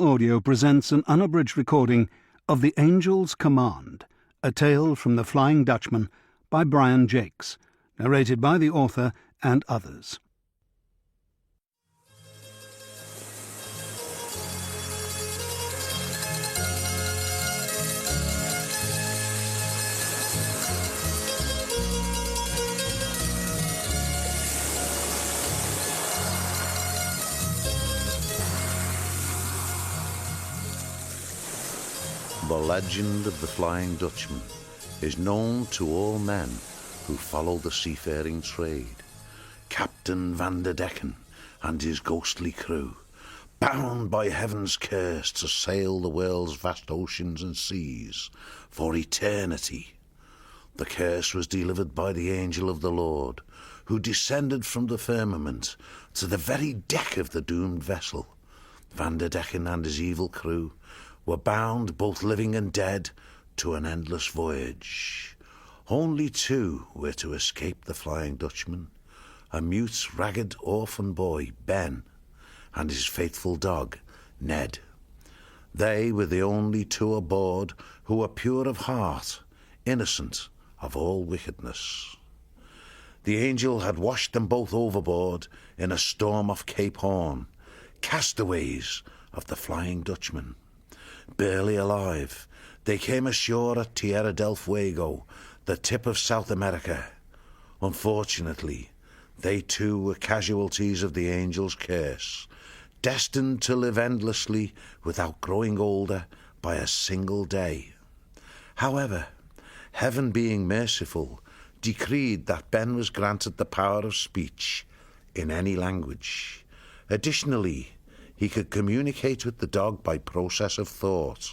Audio presents an unabridged recording of The Angel's Command, a tale from The Flying Dutchman by Brian Jacques, narrated by the author and others. The legend of the Flying Dutchman is known to all men who follow the seafaring trade. Captain Van der Decken and his ghostly crew, bound by heaven's curse to sail the world's vast oceans and seas for eternity. The curse was delivered by the angel of the Lord, who descended from the firmament to the very deck of the doomed vessel. Van der Decken and his evil crew were bound, both living and dead, to an endless voyage. Only two were to escape the Flying Dutchman: a mute, ragged orphan boy, Ben, and his faithful dog, Ned. They were the only two aboard who were pure of heart, innocent of all wickedness. The angel had washed them both overboard in a storm off Cape Horn, castaways of the Flying Dutchman. Barely alive, they came ashore at Tierra del Fuego, the tip of South America. Unfortunately, they too were casualties of the angel's curse, destined to live endlessly without growing older by a single day. However, heaven, being merciful, decreed that Ben was granted the power of speech in any language. Additionally, he could communicate with the dog by process of thought.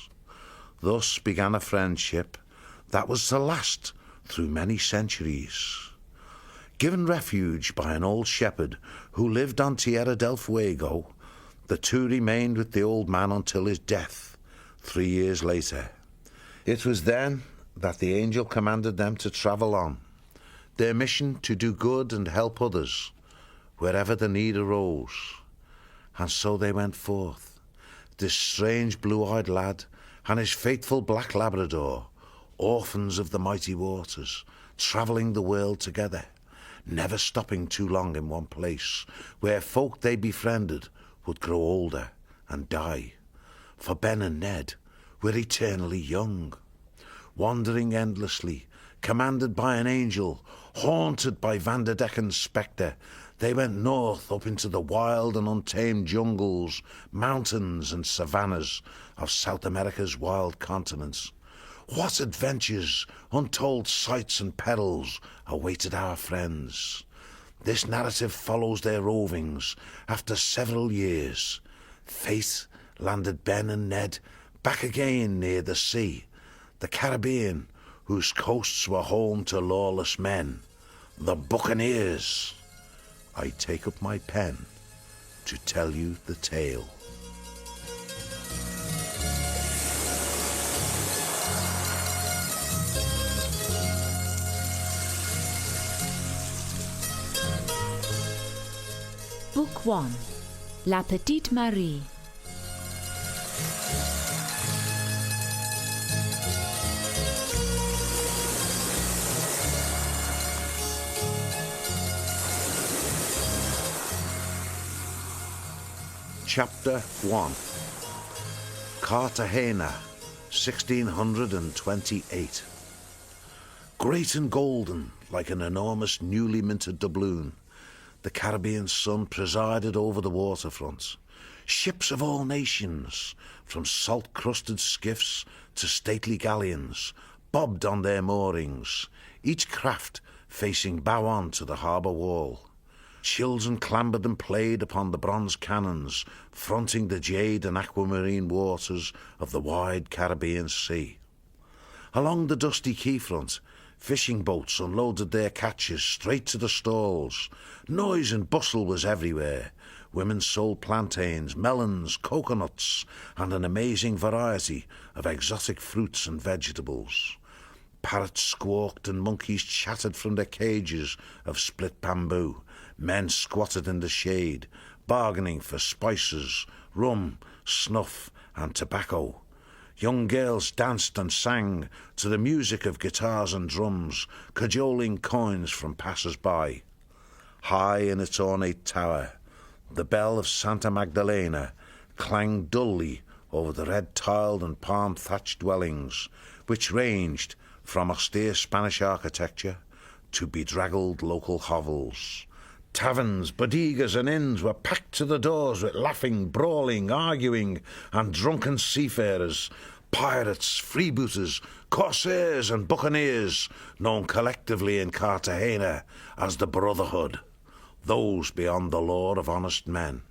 Thus began a friendship that was to last through many centuries. Given refuge by an old shepherd who lived on Tierra del Fuego, the two remained with the old man until his death, 3 years later. It was then that the angel commanded them to travel on, their mission to do good and help others wherever the need arose. And so they went forth, this strange blue-eyed lad and his faithful black Labrador, orphans of the mighty waters, travelling the world together, never stopping too long in one place, where folk they befriended would grow older and die. For Ben and Ned were eternally young. Wandering endlessly, commanded by an angel, haunted by Van der Decken's spectre, they went north up into the wild and untamed jungles, mountains and savannas of South America's wild continents. What adventures, untold sights and perils awaited our friends. This narrative follows their rovings. After several years, fate landed Ben and Ned back again near the sea, the Caribbean, whose coasts were home to lawless men, the buccaneers. I take up my pen to tell you the tale. Book 1, La Petite Marie. Chapter 1. Cartagena, 1628. Great and golden, like an enormous newly minted doubloon, the Caribbean sun presided over the waterfront. Ships of all nations, from salt-crusted skiffs to stately galleons, bobbed on their moorings, each craft facing bow on to the harbour wall. Children clambered and played upon the bronze cannons, fronting the jade and aquamarine waters of the wide Caribbean Sea. Along the dusty quayfront, fishing boats unloaded their catches straight to the stalls. Noise and bustle was everywhere. Women sold plantains, melons, coconuts, and an amazing variety of exotic fruits and vegetables. Parrots squawked and monkeys chattered from their cages of split bamboo. Men squatted in the shade, bargaining for spices, rum, snuff, and tobacco. Young girls danced and sang to the music of guitars and drums, cajoling coins from passers-by. High in its ornate tower, the bell of Santa Magdalena clanged dully over the red-tiled and palm-thatched dwellings, which ranged from austere Spanish architecture to bedraggled local hovels. Taverns, bodegas and inns were packed to the doors with laughing, brawling, arguing and drunken seafarers, pirates, freebooters, corsairs and buccaneers, known collectively in Cartagena as the Brotherhood, those beyond the law of honest men.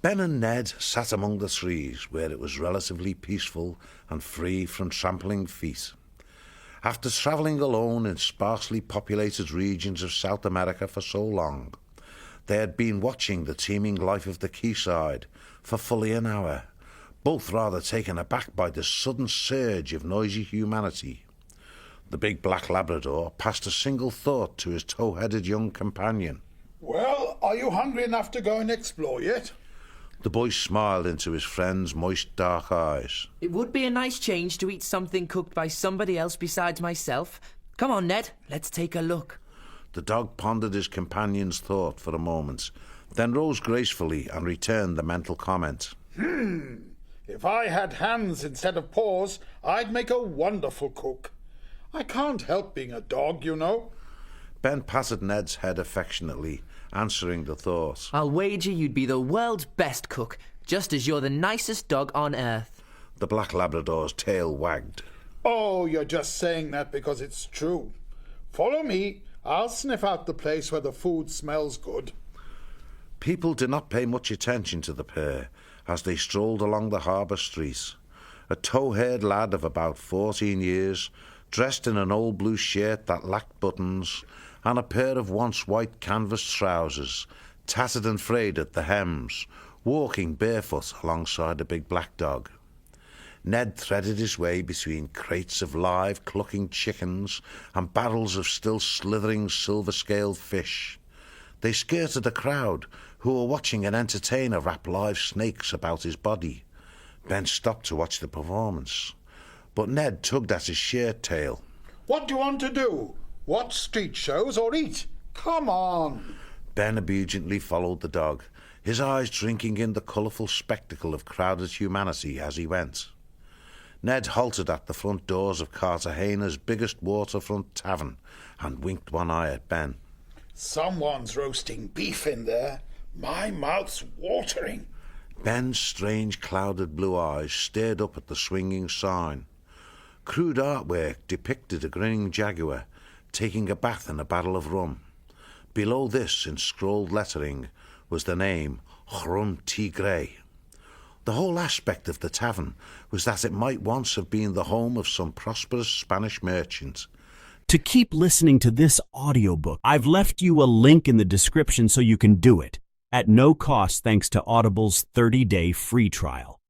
Ben and Ned sat among the trees where it was relatively peaceful and free from trampling feet. After travelling alone in sparsely populated regions of South America for so long, they had been watching the teeming life of the quayside for fully an hour, both rather taken aback by this sudden surge of noisy humanity. The big black Labrador passed a single thought to his tow-headed young companion. Well, are you hungry enough to go and explore yet? The boy smiled into his friend's moist dark eyes. It would be a nice change to eat something cooked by somebody else besides myself. Come on, Ned, let's take a look. The dog pondered his companion's thought for a moment, then rose gracefully and returned the mental comment. If I had hands instead of paws, I'd make a wonderful cook. I can't help being a dog, you know. Ben patted Ned's head affectionately, answering the thought. I'll wager you'd be the world's best cook, just as you're the nicest dog on earth. The black Labrador's tail wagged. Oh, you're just saying that because it's true. Follow me. I'll sniff out the place where the food smells good. People did not pay much attention to the pair as they strolled along the harbour street. A tow-haired lad of about 14 years, dressed in an old blue shirt that lacked buttons, and a pair of once white canvas trousers, tattered and frayed at the hems, walking barefoot alongside a big black dog. Ned threaded his way between crates of live clucking chickens and barrels of still slithering silver-scaled fish. They skirted a crowd who were watching an entertainer wrap live snakes about his body. Ben stopped to watch the performance, but Ned tugged at his shirt tail. What do you want to do? Watch street shows or eat? Come on. Ben obediently followed the dog, his eyes drinking in the colourful spectacle of crowded humanity as he went. Ned halted at the front doors of Cartagena's biggest waterfront tavern and winked one eye at Ben. Someone's roasting beef in there. My mouth's watering. Ben's strange clouded blue eyes stared up at the swinging sign. Crude artwork depicted a grinning jaguar taking a bath in a barrel of rum. Below this, in scrolled lettering, was the name Rum Tigre. The whole aspect of the tavern was that it might once have been the home of some prosperous Spanish merchant. To keep listening to this audiobook, I've left you a link in the description so you can do it, at no cost thanks to Audible's 30-day free trial.